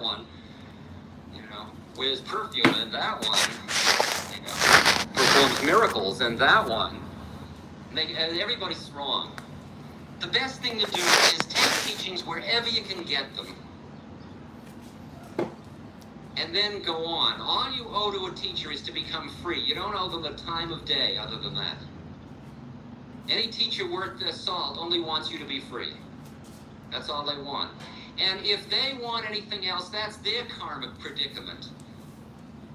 one, wears perfume, and that one, performs miracles, and that one, and everybody's wrong. The best thing to do is take teachings wherever you can get them, and then go on. All you owe to a teacher is to become free. You don't owe them a time of day other than that. Any teacher worth their salt only wants you to be free. That's all they want. And if they want anything else, that's their karmic predicament.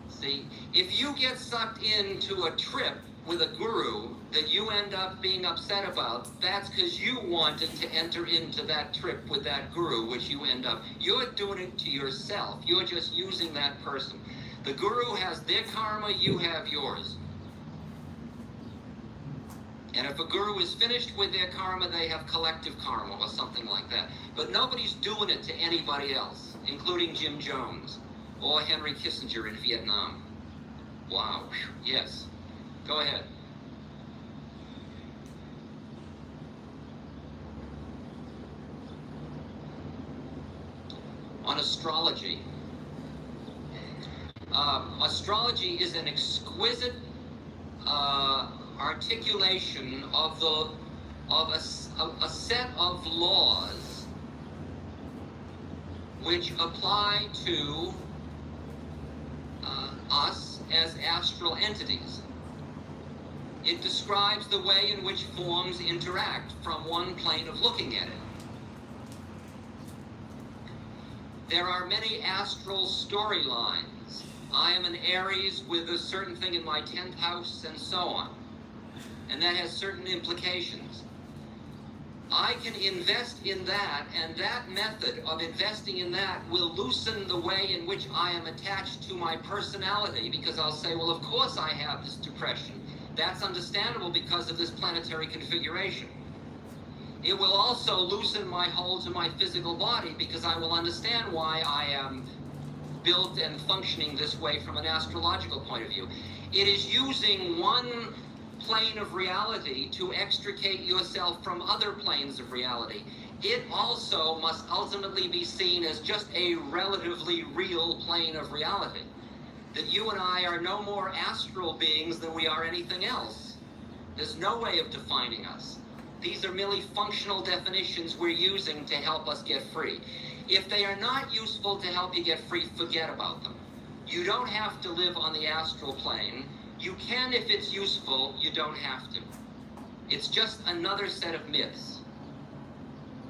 See, if you get sucked into a trip with a guru that you end up being upset about, that's because you wanted to enter into that trip with that guru, which you're doing it to yourself. You're just using that person. The guru has their karma, you have yours. And if a guru is finished with their karma, they have collective karma or something like that. But nobody's doing it to anybody else, including Jim Jones or Henry Kissinger in Vietnam. Wow. Yes. Go ahead. On astrology. Astrology is an exquisite articulation of a set of laws which apply to us as astral entities. It describes the way in which forms interact from one plane of looking at it. There are many astral storylines. I am an Aries with a certain thing in my 10th house and so on. And that has certain implications. I can invest in that, and that method of investing in that will loosen the way in which I am attached to my personality, because I'll say, well, of course I have this depression. That's understandable because of this planetary configuration. It will also loosen my hold to my physical body, because I will understand why I am built and functioning this way from an astrological point of view. It is using one plane of reality to extricate yourself from other planes of reality. It also must ultimately be seen as just a relatively real plane of reality. That you and I are no more astral beings than we are anything else. There's no way of defining us. These are merely functional definitions we're using to help us get free. If they are not useful to help you get free, forget about them. You don't have to live on the astral plane. You can if it's useful, you don't have to. It's just another set of myths,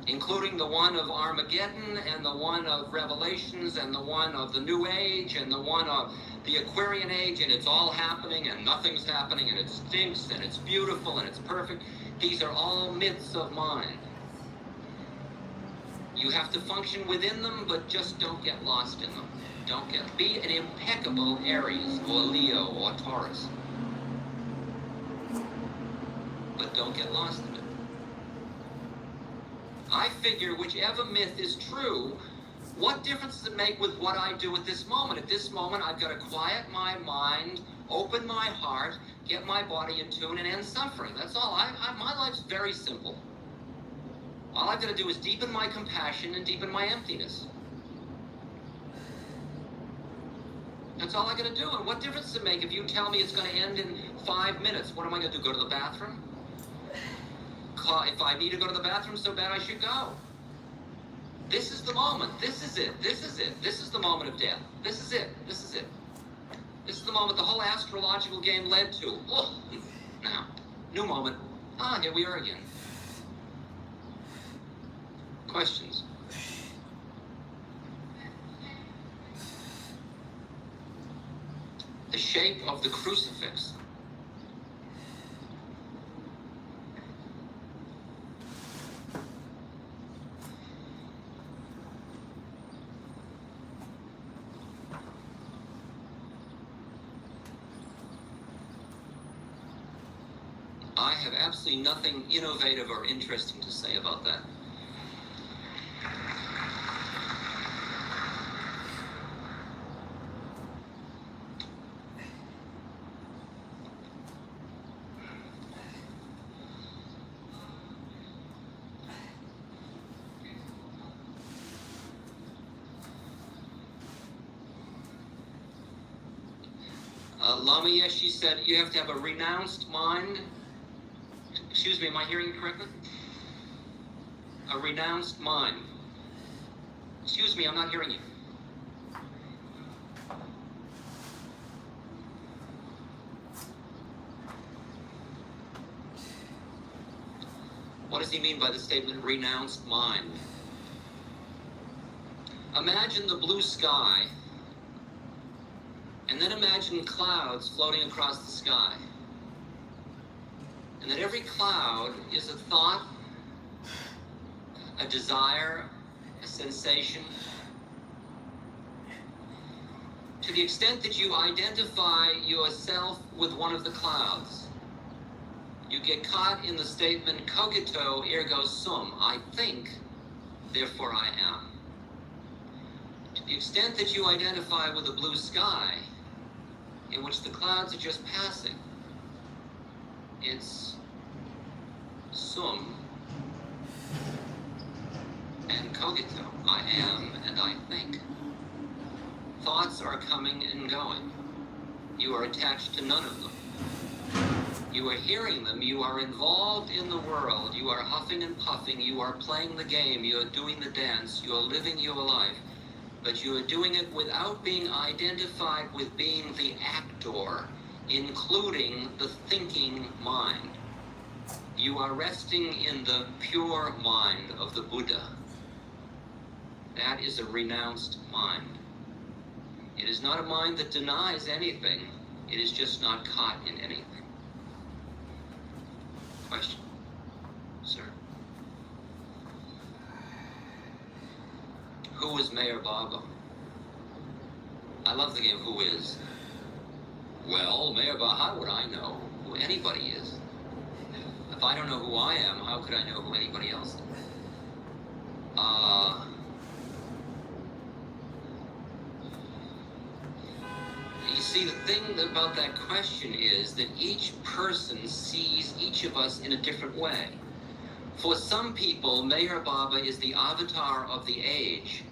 including the one of Armageddon and the one of Revelations and the one of the New Age and the one of the Aquarian Age, and it's all happening and nothing's happening and it stinks and it's beautiful and it's perfect. These are all myths of mind. You have to function within them, but just don't get lost in them. Be an impeccable Aries or Leo or Taurus. But don't get lost in it. I figure whichever myth is true, what difference does it make with what I do at this moment? At this moment, I've got to quiet my mind, open my heart, get my body in tune, and end suffering. That's all. My life's very simple. All I've got to do is deepen my compassion and deepen my emptiness. That's all I got to do. And what difference does it make if you tell me it's going to end in 5 minutes? What am I going to do, go to the bathroom? If I need to go to the bathroom so bad, I should go. This is the moment. This is it. This is it. This is the moment of death. This is it. This is it. This is the moment the whole astrological game led to. Oh, now, new moment. Here we are again. Questions? The shape of the crucifix. I have absolutely nothing innovative or interesting to say about that. Lamia, she said, you have to have a renounced mind. Excuse me, am I hearing you correctly? A renounced mind. Excuse me, I'm not hearing you. What does he mean by the statement, renounced mind? Imagine the blue sky, and then imagine clouds floating across the sky. And that every cloud is a thought, a desire, a sensation. To the extent that you identify yourself with one of the clouds, you get caught in the statement, cogito ergo sum, I think, therefore I am. To the extent that you identify with the blue sky, in which the clouds are just passing, it's sum and cogito, I am and I think. Thoughts are coming and going. You are attached to none of them. You are hearing them, you are involved in the world, you are huffing and puffing, you are playing the game, you are doing the dance, you are living your life, but you are doing it without being identified with being the actor, including the thinking mind. You are resting in the pure mind of the Buddha. That is a renounced mind. It is not a mind that denies anything, it is just not caught in anything. Question, sir? Who is Meher Baba? I love the game Who Is. Well, Meher Baba, how would I know who anybody is? If I don't know who I am, how could I know who anybody else is? You see, the thing about that question is that each person sees each of us in a different way. For some people, Meher Baba is the avatar of the age.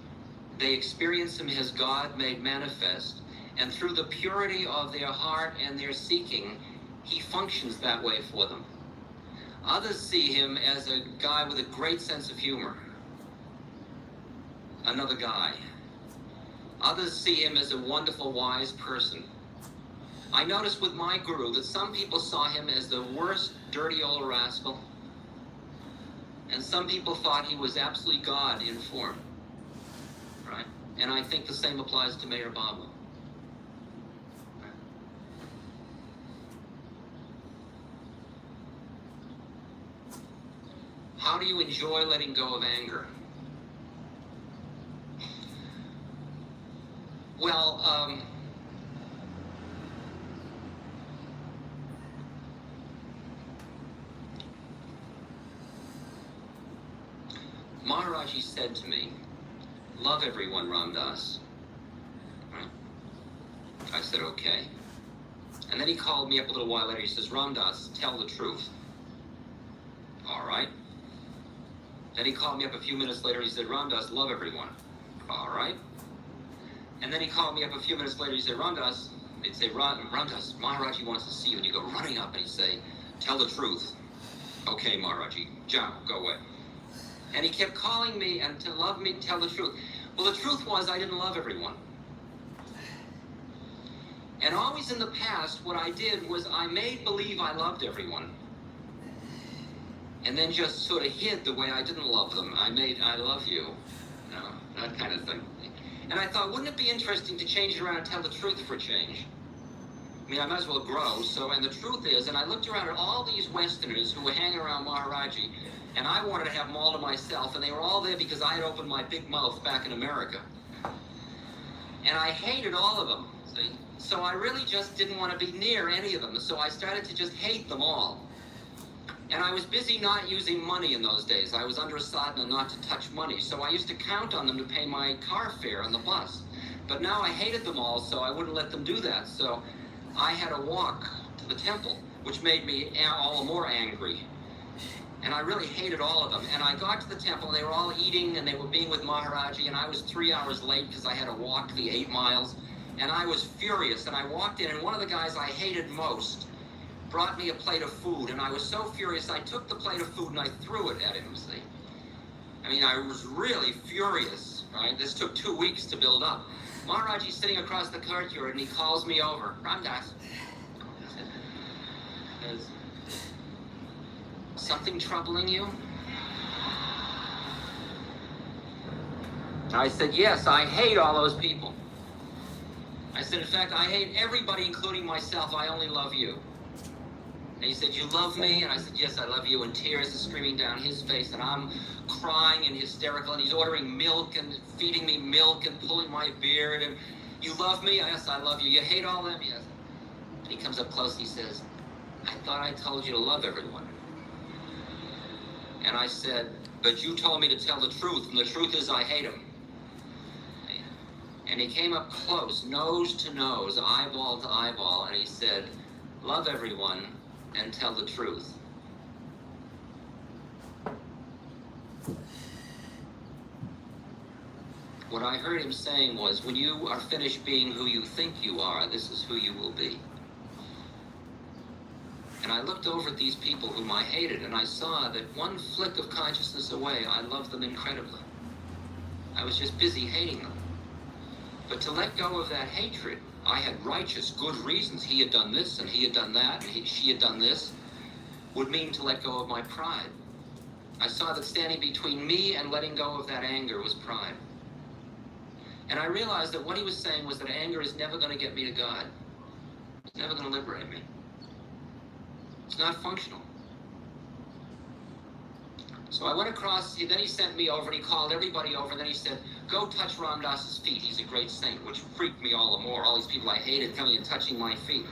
They experience him as God made manifest, and through the purity of their heart and their seeking, he functions that way for them. Others see him as a guy with a great sense of humor. Another guy. Others see him as a wonderful, wise person. I noticed with my guru that some people saw him as the worst, dirty old rascal, and some people thought he was absolutely God in form, right? And I think the same applies to Meher Baba. How do you enjoy letting go of anger? Well, Maharaji said to me, love everyone, Ram Dass. Right? I said, okay. And then he called me up a little while later. He says, Ram Dass, tell the truth. All right. Then he called me up a few minutes later. He said, Ram Dass, love everyone. All right. And then he called me up a few minutes later. He said, Ram Dass, they'd say, Ram Dass, Maharaji wants to see you. And you go running up and he'd say, tell the truth. Okay, Maharaji, Jao, go away. And he kept calling me and to love me, tell the truth. Well, the truth was I didn't love everyone. And always in the past, what I did was I made believe I loved everyone. And then just sort of hid the way I didn't love them. I love you, that kind of thing. And I thought, wouldn't it be interesting to change it around and tell the truth for a change? I mean, I might as well grow. And the truth is, and I looked around at all these Westerners who were hanging around Maharaji, and I wanted to have them all to myself, and they were all there because I had opened my big mouth back in America. And I hated all of them, see? So I really just didn't want to be near any of them, so I started to just hate them all. And I was busy not using money in those days. I was under a sadhana not to touch money, so I used to count on them to pay my car fare on the bus. But now I hated them all, so I wouldn't let them do that. So I had to walk to the temple, which made me all the more angry. And I really hated all of them. And I got to the temple, and they were all eating, and they were being with Maharaji, and I was 3 hours late because I had to walk the 8 miles. And I was furious, and I walked in, and one of the guys I hated most brought me a plate of food, and I was so furious, I took the plate of food and I threw it at him, see? I mean, I was really furious, right? This took 2 weeks to build up. Maharaji's sitting across the courtyard, and he calls me over. Ramdas, is something troubling you? I said, yes, I hate all those people. I said, in fact, I hate everybody, including myself. I only love you. And he said, you love me? And I said, yes, I love you. And tears are streaming down his face, and I'm crying and hysterical, and he's ordering milk and feeding me milk and pulling my beard. And you love me? Yes, I love you. You hate all them? Yes. And he comes up close and he says, I thought I told you to love everyone. And I said, but you told me to tell the truth, and the truth is I hate them. And he came up close, nose to nose, eyeball to eyeball, and he said, love everyone and tell the truth. What I heard him saying was, when you are finished being who you think you are, this is who you will be. And I looked over at these people whom I hated, and I saw that one flick of consciousness away, I loved them incredibly. I was just busy hating them. But to let go of that hatred, I had righteous, good reasons. He had done this, and he had done that, and she had done this, would mean to let go of my pride. I saw that standing between me and letting go of that anger was pride. And I realized that what he was saying was that anger is never going to get me to God. It's never going to liberate me. It's not functional. So I went across, then he sent me over, and he called everybody over, and then he said, go touch Ram Dass's feet. He's a great saint, which freaked me all the more. All these people I hated coming and touching my feet.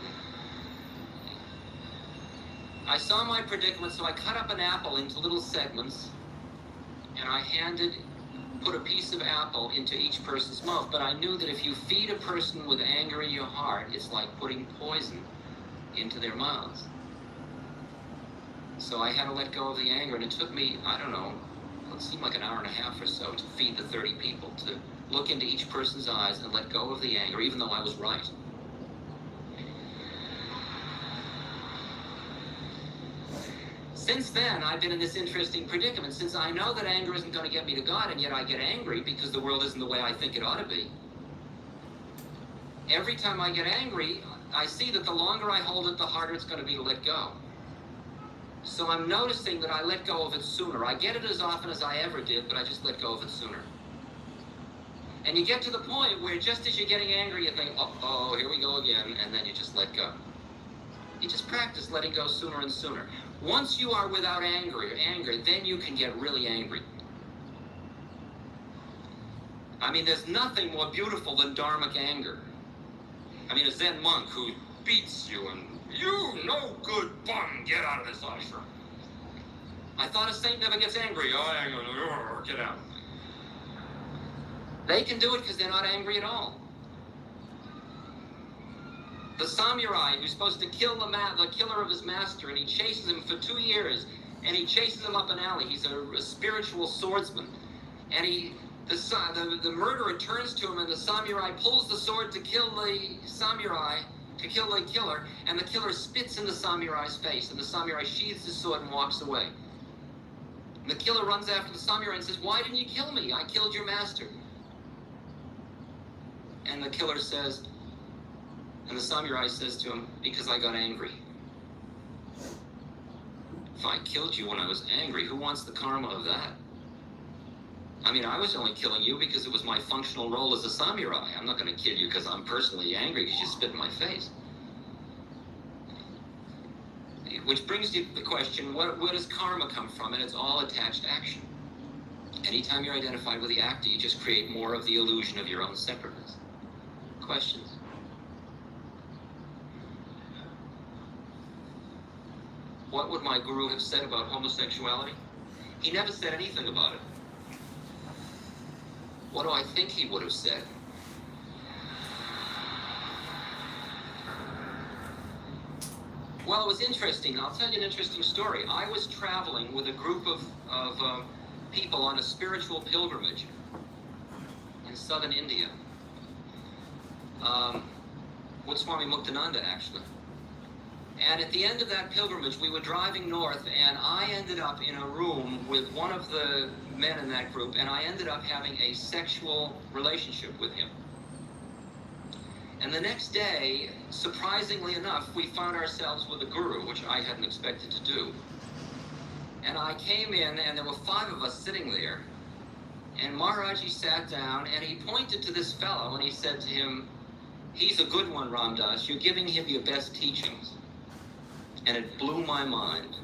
I saw my predicament, so I cut up an apple into little segments, and I put a piece of apple into each person's mouth. But I knew that if you feed a person with anger in your heart, it's like putting poison into their mouths. So I had to let go of the anger, and it took me, I don't know, it seemed like an hour and a half or so to feed the 30 people, to look into each person's eyes and let go of the anger, even though I was right. Since then, I've been in this interesting predicament. Since I know that anger isn't going to get me to God, and yet I get angry because the world isn't the way I think it ought to be. Every time I get angry, I see that the longer I hold it, the harder it's going to be to let go. So I'm noticing that I let go of it sooner. I get it as often as I ever did, but I just let go of it sooner. And you get to the point where just as you're getting angry, you think, oh, here we go again, and then you just let go. You just practice letting go sooner and sooner. Once you are without anger, then you can get really angry. I mean, there's nothing more beautiful than dharmic anger. I mean, a Zen monk who beats you and, you no good bum, get out of this ashram. I thought a saint never gets angry. Oh, get out. They can do it because they're not angry at all. The samurai who's supposed to kill the killer of his master, and he chases him for 2 years, and he chases him up an alley. He's a spiritual swordsman, and the murderer turns to him, and the samurai pulls the sword to kill the samurai, to kill the killer, and the killer spits in the samurai's face, and the samurai sheathes his sword and walks away. And the killer runs after the samurai and says, why didn't you kill me? I killed your master. And the killer says, and the samurai says to him, because I got angry. If I killed you when I was angry, who wants the karma of that? I mean, I was only killing you because it was my functional role as a samurai. I'm not going to kill you because I'm personally angry because you spit in my face. Which brings you to the question, where does karma come from? And it's all attached action. Anytime you're identified with the actor, you just create more of the illusion of your own separateness. Questions? What would my guru have said about homosexuality? He never said anything about it. What do I think he would have said? Well, it was interesting. I'll tell you an interesting story. I was traveling with a group of people on a spiritual pilgrimage in southern India. with Swami Muktananda, actually. And at the end of that pilgrimage, we were driving north, and I ended up in a room with one of the men in that group, and I ended up having a sexual relationship with him. And the next day, surprisingly enough, we found ourselves with a guru, which I hadn't expected to do. And I came in, and there were 5 of us sitting there, and Maharaji sat down, and he pointed to this fellow, and he said to him, "He's a good one, Ram Dass. You're giving him your best teachings." And it blew my mind,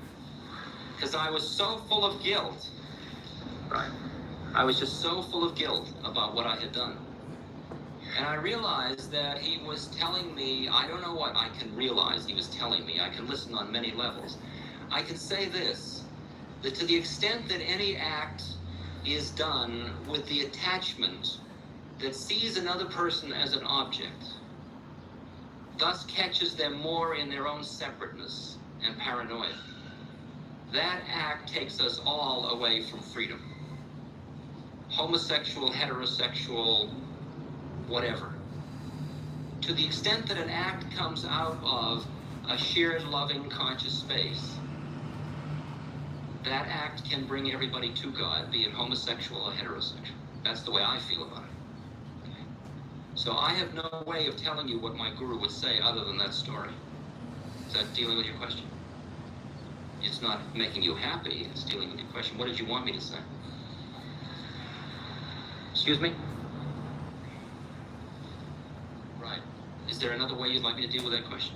because I was so full of guilt, right? I was just so full of guilt about what I had done. And I realized that he was telling me, I don't know what I can realize he was telling me. I can listen on many levels. I can say this, that to the extent that any act is done with the attachment that sees another person as an object, thus catches them more in their own separateness and paranoia, that act takes us all away from freedom. Homosexual, heterosexual, whatever. To the extent that an act comes out of a shared loving conscious space, that act can bring everybody to God, be it homosexual or heterosexual. That's the way I feel about it. So I have no way of telling you what my guru would say other than that story. Is that dealing with your question? It's not making you happy, it's dealing with your question. What did you want me to say? Excuse me? Right. Is there another way you'd like me to deal with that question?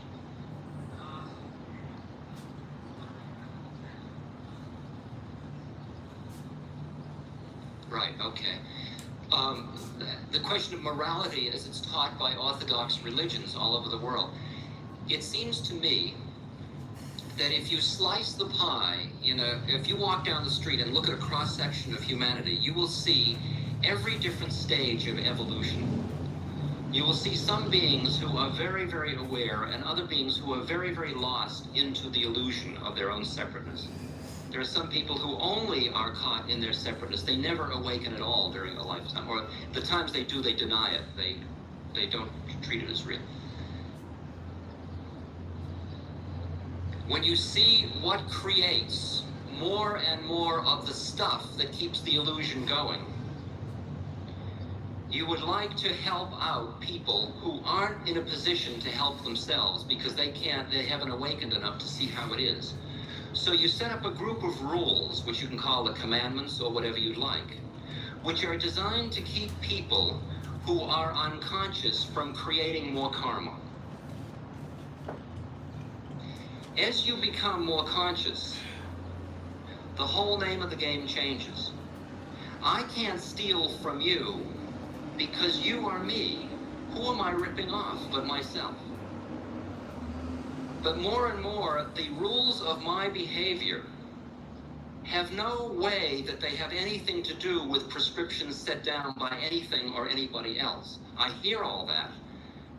Right, okay. The question of morality as it's taught by Orthodox religions all over the world, it seems to me that if you slice the pie, if you walk down the street and look at a cross-section of humanity, you will see every different stage of evolution. You will see some beings who are very, very aware and other beings who are very, very lost into the illusion of their own separateness. There are some people who only are caught in their separateness. They never awaken at all during a lifetime, or the times they do, they deny it. They don't treat it as real. When you see what creates more and more of the stuff that keeps the illusion going, you would like to help out people who aren't in a position to help themselves because they haven't awakened enough to see how it is. So you set up a group of rules, which you can call the commandments or whatever you'd like, which are designed to keep people who are unconscious from creating more karma. As you become more conscious, the whole name of the game changes. I can't steal from you because you are me. Who am I ripping off but myself? But more and more, the rules of my behavior have no way that they have anything to do with prescriptions set down by anything or anybody else. I hear all that,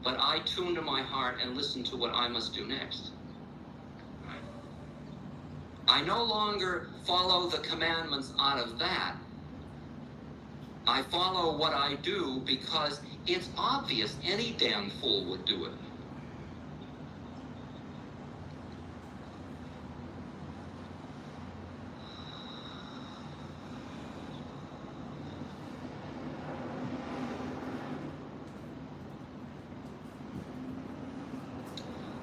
but I tune to my heart and listen to what I must do next. Right? I no longer follow the commandments out of that. I follow what I do because it's obvious any damn fool would do it.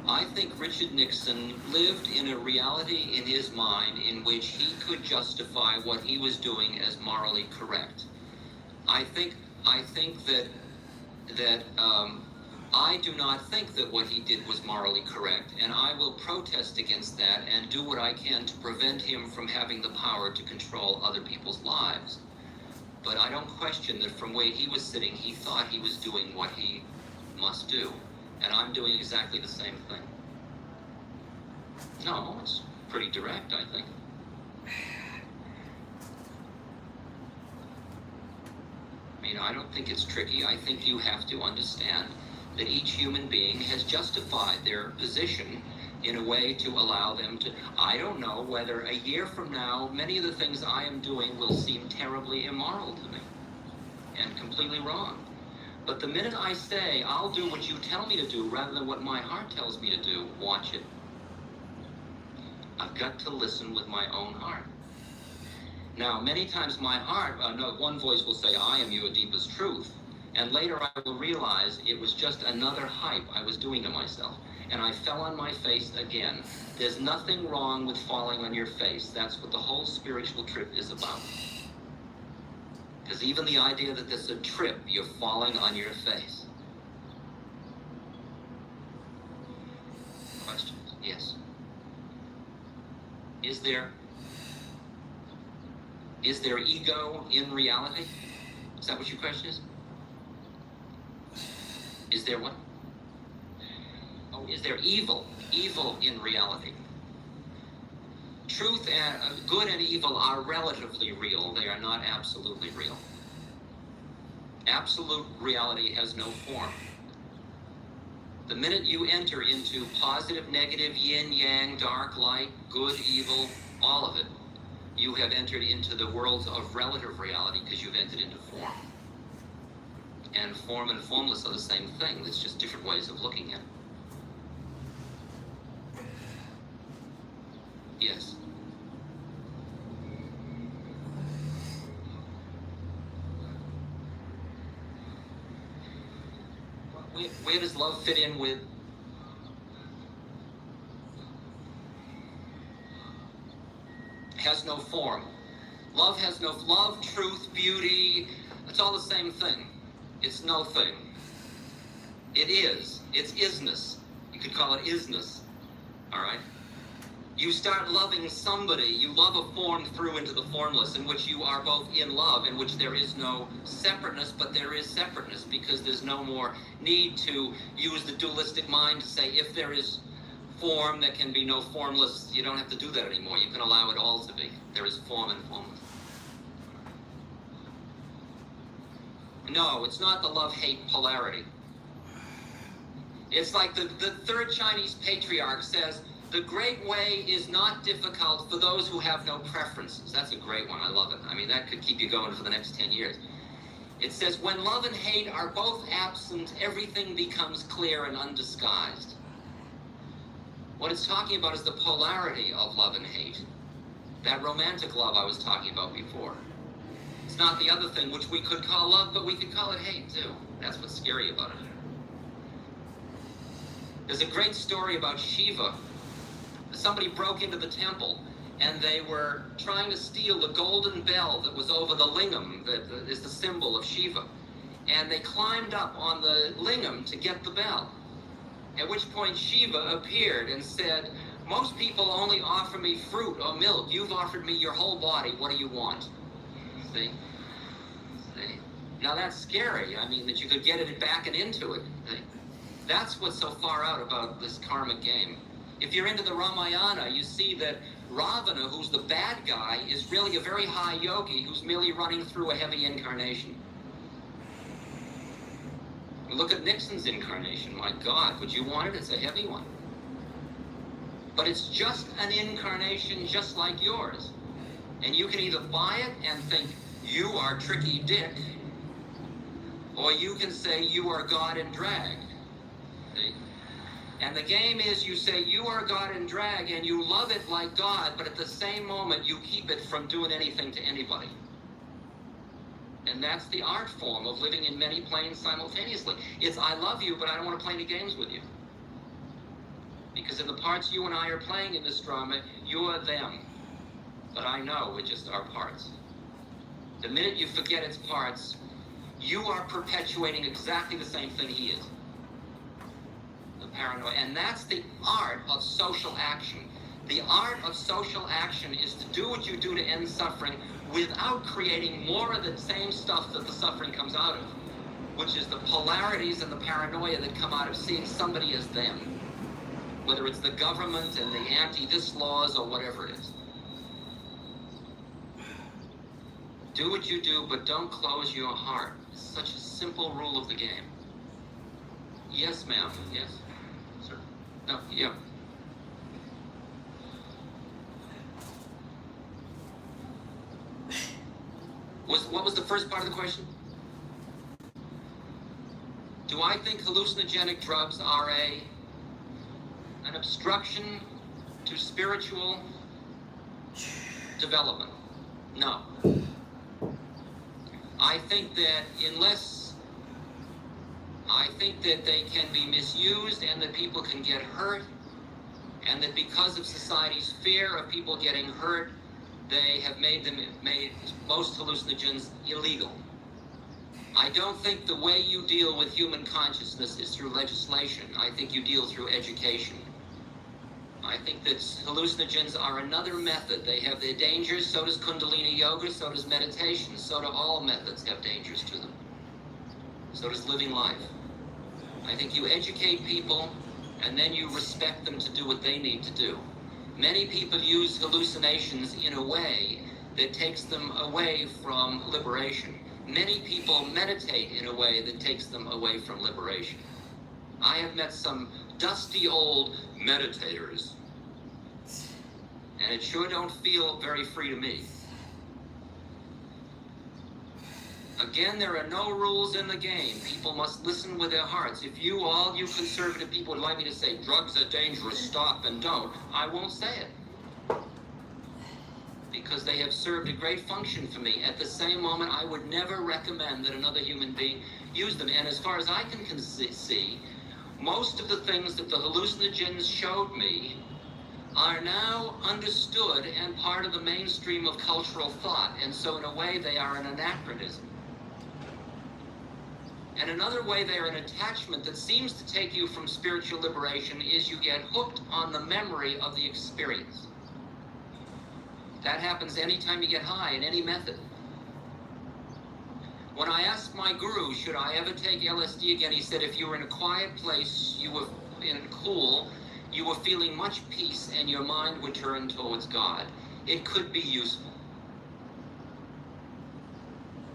I think Richard Nixon lived in a reality in his mind in which he could justify what he was doing as morally correct. I think that I do not think that what he did was morally correct, and I will protest against that and do what I can to prevent him from having the power to control other people's lives. But I don't question that from where he was sitting, he thought he was doing what he must do. And I'm doing exactly the same thing. No, it's pretty direct, I think. I don't think it's tricky. I think you have to understand that each human being has justified their position in a way to allow them to... I don't know whether a year from now, many of the things I am doing will seem terribly immoral to me and completely wrong. But the minute I say, I'll do what you tell me to do rather than what my heart tells me to do, watch it. I've got to listen with my own heart. Now, many times my heart, one voice will say, I am your deepest truth. And later I will realize it was just another hype I was doing to myself. And I fell on my face again. There's nothing wrong with falling on your face. That's what the whole spiritual trip is about. Because even the idea that there's a trip, you're falling on your face. Questions? Yes. Is there ego in reality? Is that what your question is? Is there what? Oh, is there evil? Evil in reality. Truth and good and evil are relatively real. They are not absolutely real. Absolute reality has no form. The minute you enter into positive, negative, yin, yang, dark, light, good, evil, all of it, you have entered into the worlds of relative reality because you've entered into form. And form and formless are the same thing. It's just different ways of looking at it. Yes. Where does love fit in with? Has no form. Love has no love, truth, beauty. It's all the same thing. It's no thing. It is. It's isness. You could call it isness. All right? You start loving somebody, you love a form through into the formless, in which you are both in love, in which there is no separateness, but there is separateness, because there's no more need to use the dualistic mind to say, if there is form, there can be no formless. You don't have to do that anymore. You can allow it all to be. There is form and formless. No, it's not the love-hate polarity. It's like the third Chinese patriarch says, the great way is not difficult for those who have no preferences. That's a great one. I love it. I mean, that could keep you going for the next 10 years. It says, when love and hate are both absent, everything becomes clear and undisguised. What it's talking about is the polarity of love and hate. That romantic love I was talking about before. It's not the other thing, which we could call love, but we could call it hate, too. That's what's scary about it. There's a great story about Shiva. Somebody broke into the temple, and they were trying to steal the golden bell that was over the lingam, that is the symbol of Shiva. And they climbed up on the lingam to get the bell. At which point Shiva appeared and said, most people only offer me fruit or milk. You've offered me your whole body. What do you want? See? Now that's scary. I mean, that you could get it back and into it. See? That's what's so far out about this karmic game. If you're into the Ramayana, you see that Ravana, who's the bad guy, is really a very high yogi who's merely running through a heavy incarnation. Look at Nixon's incarnation. My God, would you want it? It's a heavy one. But it's just an incarnation just like yours. And you can either buy it and think, you are Tricky Dick, or you can say, you are God in drag. See? And the game is, you say you are God in drag and you love it like God, but at the same moment you keep it from doing anything to anybody. And that's the art form of living in many planes simultaneously. It's I love you, but I don't want to play any games with you. Because in the parts you and I are playing in this drama, you are them. But I know we're just our parts. The minute you forget its parts, you are perpetuating exactly the same thing he is. Paranoia. And that's the art of social action. The art of social action is to do what you do to end suffering without creating more of the same stuff that the suffering comes out of, which is the polarities and the paranoia that come out of seeing somebody as them, whether it's the government and the anti-this laws or whatever it is. Do what you do, but don't close your heart. It's such a simple rule of the game. Yes, ma'am. Yes. No, yeah. What was the first part of the question? Do I think hallucinogenic drugs are an obstruction to spiritual development? No. I think that they can be misused and that people can get hurt, and that because of society's fear of people getting hurt, they have made most hallucinogens illegal. I don't think the way you deal with human consciousness is through legislation. I think you deal through education. I think that hallucinogens are another method. They have their dangers, so does Kundalini Yoga, so does meditation, so do all methods have dangers to them. So does living life. I think you educate people, and then you respect them to do what they need to do. Many people use hallucinations in a way that takes them away from liberation. Many people meditate in a way that takes them away from liberation. I have met some dusty old meditators, and it sure don't feel very free to me. Again, there are no rules in the game. People must listen with their hearts. If all you conservative people would like me to say, drugs are dangerous, stop and don't, I won't say it. Because they have served a great function for me. At the same moment, I would never recommend that another human being use them. And as far as I can see, most of the things that the hallucinogens showed me are now understood and part of the mainstream of cultural thought. And so in a way, they are an anachronism. And another way they are an attachment that seems to take you from spiritual liberation is you get hooked on the memory of the experience. That happens anytime you get high in any method. When I asked my guru, should I ever take LSD again, he said, if you were in a quiet place, you were feeling much peace and your mind would turn towards God, it could be useful.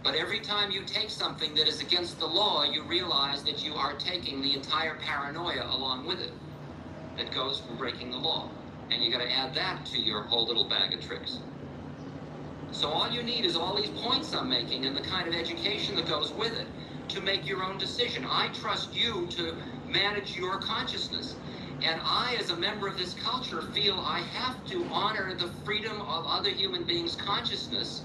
But every time you take something that is against the law, you realize that you are taking the entire paranoia along with it that goes from breaking the law. And you got to add that to your whole little bag of tricks. So all you need is all these points I'm making and the kind of education that goes with it to make your own decision. I trust you to manage your consciousness. And I, as a member of this culture, feel I have to honor the freedom of other human beings' consciousness,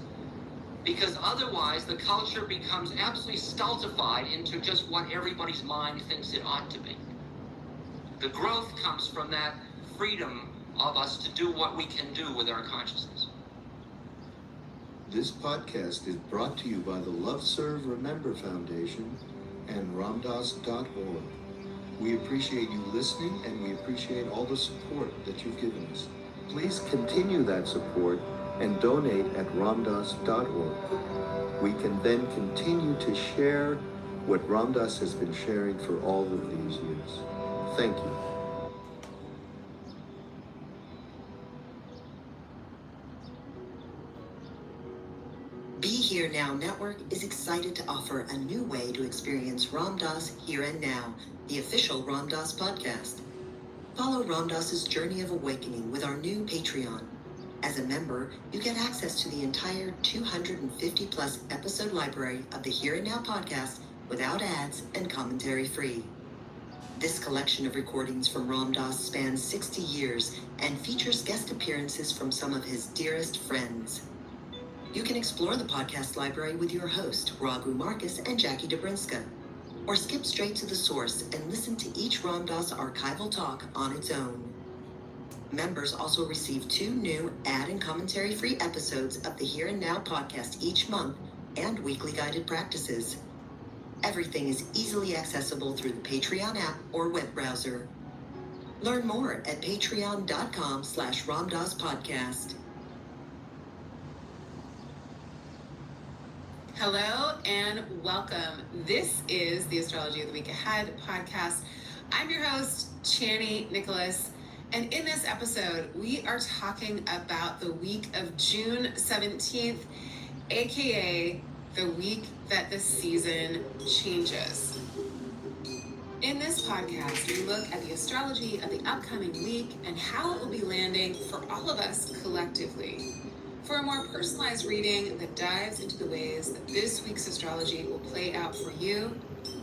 because otherwise the culture becomes absolutely stultified into just what everybody's mind thinks it ought to be. The growth comes from that freedom of us to do what we can do with our consciousness. This podcast is brought to you by the Love Serve Remember Foundation and Ramdas.org. We appreciate you listening, and we appreciate all the support that you've given us. Please continue that support and donate at Ramdas.org. We can then continue to share what Ramdas has been sharing for all of these years. Thank you. Be Here Now Network is excited to offer a new way to experience Ramdas Here and Now, the official Ramdas podcast. Follow Ramdas's journey of awakening with our new Patreon. As a member, you get access to the entire 250-plus episode library of the Here and Now podcast without ads and commentary free. This collection of recordings from Ramdas spans 60 years and features guest appearances from some of his dearest friends. You can explore the podcast library with your host, Raghu Marcus and Jackie Dobrinska, or skip straight to the source and listen to each Ramdas archival talk on its own. Members also receive 2 new ad and commentary-free episodes of the Here and Now podcast each month and weekly guided practices. Everything is easily accessible through the Patreon app or web browser. Learn more at patreon.com/RamdasPodcast. Hello and welcome. This is the Astrology of the Week Ahead podcast. I'm your host, Chani Nicholas. And in this episode, we are talking about the week of June 17th, aka the week that the season changes. In this podcast, we look at the astrology of the upcoming week and how it will be landing for all of us collectively. For a more personalized reading that dives into the ways that this week's astrology will play out for you,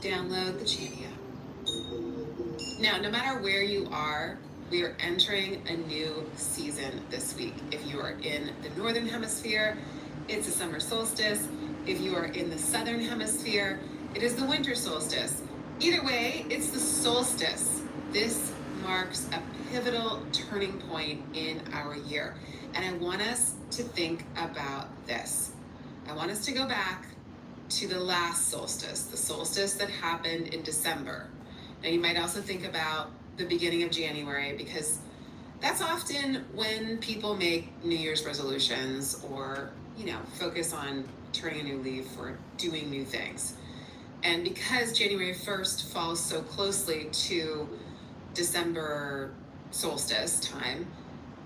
download the Chani app. Now, no matter where you are, we are entering a new season this week. If you are in the Northern Hemisphere, it's a summer solstice. If you are in the Southern Hemisphere, it is the winter solstice. Either way, it's the solstice. This marks a pivotal turning point in our year. And I want us to think about this. I want us to go back to the last solstice, the solstice that happened in December. Now, you might also think about the beginning of January, because that's often when people make New Year's resolutions or, focus on turning a new leaf or doing new things. And because January 1st falls so closely to December solstice time,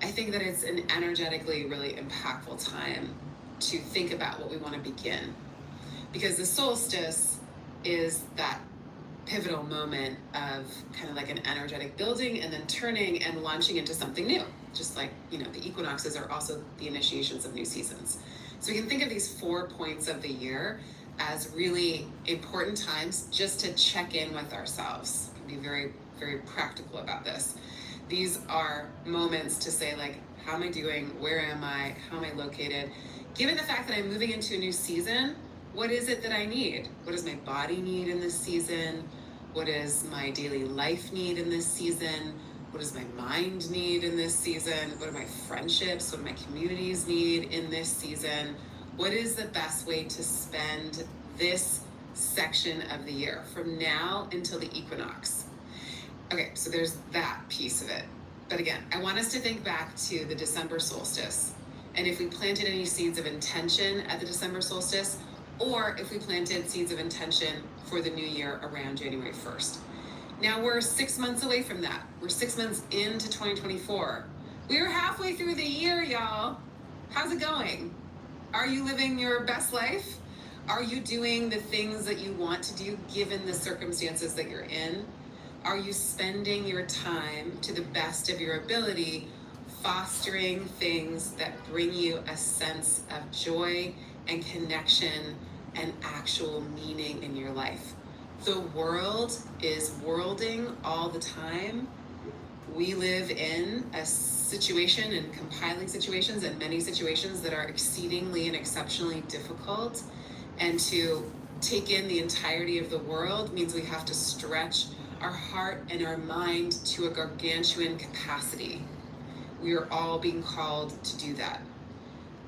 I think that it's an energetically really impactful time to think about what we want to begin. Because the solstice is that pivotal moment of kind of like an energetic building and then turning and launching into something new. Just like, the equinoxes are also the initiations of new seasons. So we can think of these 4 points of the year as really important times just to check in with ourselves. Be very, very practical about this. These are moments to say, like, how am I doing? Where am I? How am I located? Given the fact that I'm moving into a new season, what is it that I need? What does my body need in this season? What does my daily life need in this season? What does my mind need in this season? What do my friendships, what do my communities need in this season? What is the best way to spend this section of the year from now until the equinox? Okay, so there's that piece of it. But again, I want us to think back to the December solstice. And if we planted any seeds of intention at the December solstice, or if we planted seeds of intention for the new year around January 1st. Now we're 6 months away from that. We're 6 months into 2024. We're halfway through the year, y'all. How's it going? Are you living your best life? Are you doing the things that you want to do given the circumstances that you're in? Are you spending your time to the best of your ability, fostering things that bring you a sense of joy and connection and actual meaning in your life? The world is worlding all the time. We live in a situation and compiling situations and many situations that are exceedingly and exceptionally difficult. And to take in the entirety of the world means we have to stretch our heart and our mind to a gargantuan capacity. We are all being called to do that.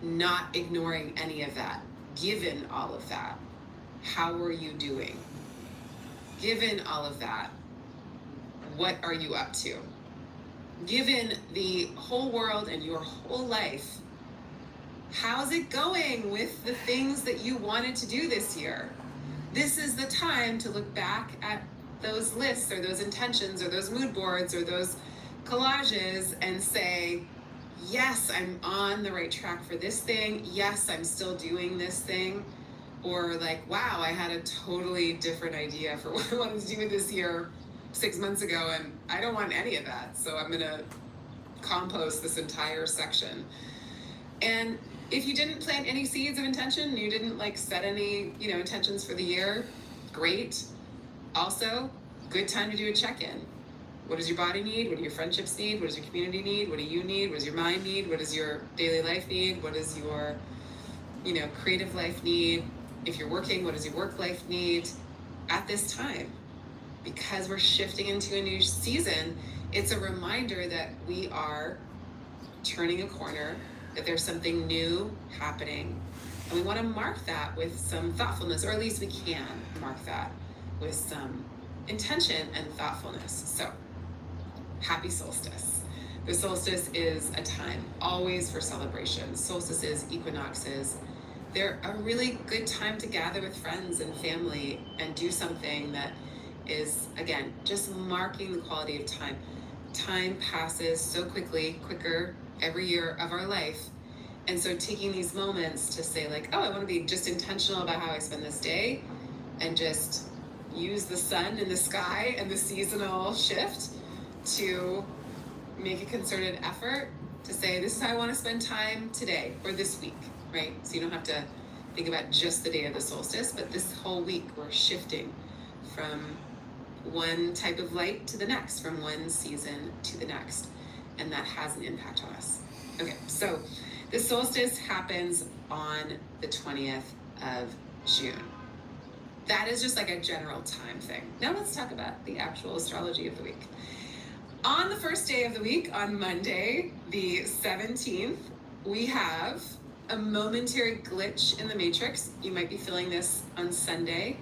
Not ignoring any of that. Given all of that, how are you doing? Given all of that, what are you up to? Given the whole world and your whole life, how's it going with the things that you wanted to do this year? This is the time to look back at those lists or those intentions or those mood boards or those collages and say, yes, I'm on the right track for this thing. Yes, I'm still doing this thing. Or like, wow, I had a totally different idea for what I wanted to do this year 6 months ago, and I don't want any of that. So I'm gonna compost this entire section. And if you didn't plant any seeds of intention, you didn't like set any, intentions for the year, great. Also, good time to do a check-in. What does your body need? What do your friendships need? What does your community need? What do you need? What does your mind need? What does your daily life need? What does your, creative life need? If you're working, what does your work life need at this time? Because we're shifting into a new season, it's a reminder that we are turning a corner, that there's something new happening. And we want to mark that with some thoughtfulness, or at least we can mark that with some intention and thoughtfulness. So, happy solstice. The solstice is a time always for celebration. Solstices, equinoxes, they're a really good time to gather with friends and family and do something that is, again, just marking the quality of time. Time passes so quickly, quicker every year of our life. And so taking these moments to say like, oh, I want to be just intentional about how I spend this day and just use the sun and the sky and the seasonal shift to make a concerted effort to say, this is how I want to spend time today or this week, right? So you don't have to think about just the day of the solstice, but this whole week we're shifting from one type of light to the next, from one season to the next. And that has an impact on us. Okay, so the solstice happens on the 20th of June. That is just like a general time thing. Now let's talk about the actual astrology of the week. On the first day of the week, on Monday, the 17th, we have a momentary glitch in the matrix. You might be feeling this on Sunday,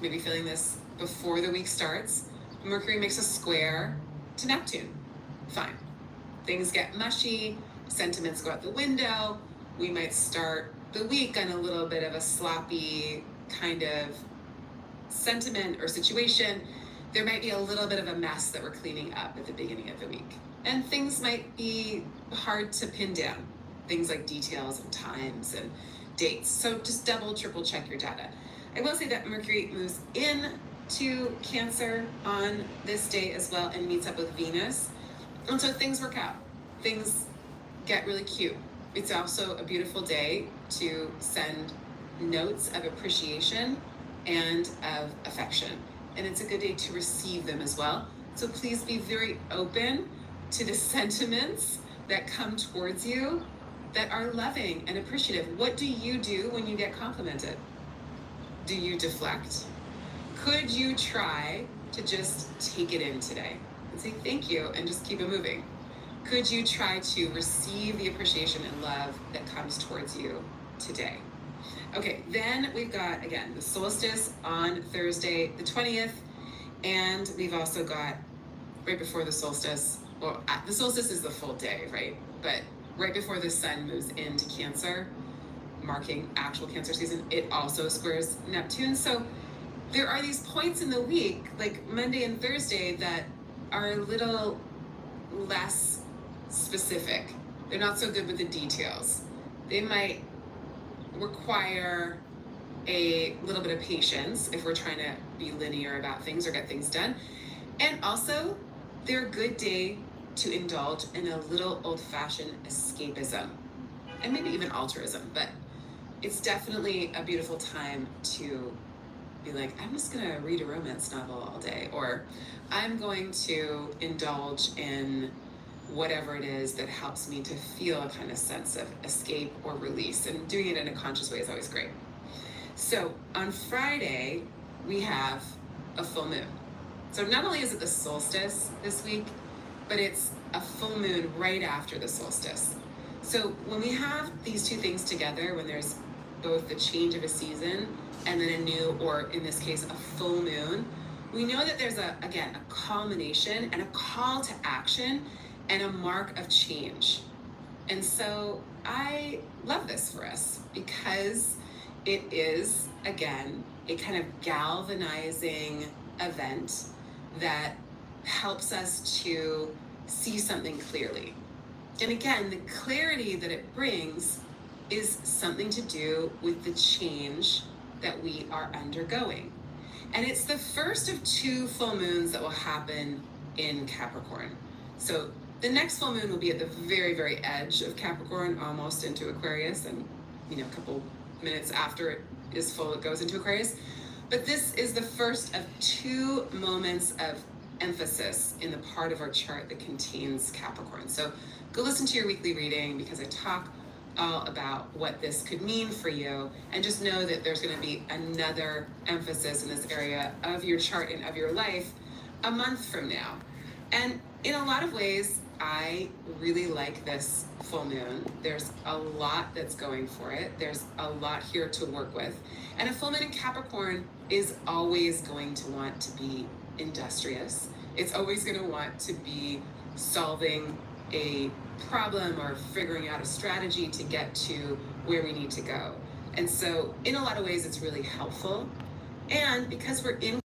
maybe feeling this before the week starts. Mercury makes a square to Neptune. Fine. Things get mushy, sentiments go out the window. We might start the week on a little bit of a sloppy kind of sentiment or situation. There might be a little bit of a mess that we're cleaning up at the beginning of the week. And things might be hard to pin down. Things like details and times and dates. So just double, triple check your data. I will say that Mercury moves in to Cancer on this day as well and meets up with Venus. And so things work out. Things get really cute. It's also a beautiful day to send notes of appreciation and of affection. And it's a good day to receive them as well. So please be very open to the sentiments that come towards you that are loving and appreciative. What do you do when you get complimented? Do you deflect? Could you try to just take it in today and say thank you and just keep it moving? Could you try to receive the appreciation and love that comes towards you today? Okay, then we've got, again, the solstice on Thursday, the 20th, and we've also got right before the solstice, well, the solstice is the full day, right? But right before the sun moves into Cancer, marking actual Cancer season, it also squares Neptune. So there are these points in the week, like Monday and Thursday, that are a little less specific. They're not so good with the details. They might require a little bit of patience if we're trying to be linear about things or get things done. And also, they're a good day to indulge in a little old-fashioned escapism and maybe even altruism, but it's definitely a beautiful time to be like, I'm just gonna read a romance novel all day, or I'm going to indulge in whatever it is that helps me to feel a kind of sense of escape or release, and doing it in a conscious way is always great. So on Friday, we have a full moon. So not only is it the solstice this week, but it's a full moon right after the solstice. So when we have these two things together, when there's both the change of a season and then a new, or in this case, a full moon, we know that there's a culmination and a call to action and a mark of change. And so I love this for us because it is, again, a kind of galvanizing event that helps us to see something clearly. And again, the clarity that it brings is something to do with the change that we are undergoing. And it's the first of two full moons that will happen in Capricorn. So the next full moon will be at the very, very edge of Capricorn, almost into Aquarius, and a couple minutes after it is full, it goes into Aquarius. But this is the first of two moments of emphasis in the part of our chart that contains Capricorn. So go listen to your weekly reading because I talk all about what this could mean for you, and just know that there's going to be another emphasis in this area of your chart and of your life a month from now. And in a lot of ways, I really like this full moon. There's a lot that's going for it. There's a lot here to work with. And a full moon in Capricorn is always going to want to be industrious. It's always going to want to be solving a problem or figuring out a strategy to get to where we need to go. And so in a lot of ways, it's really helpful. And because we're in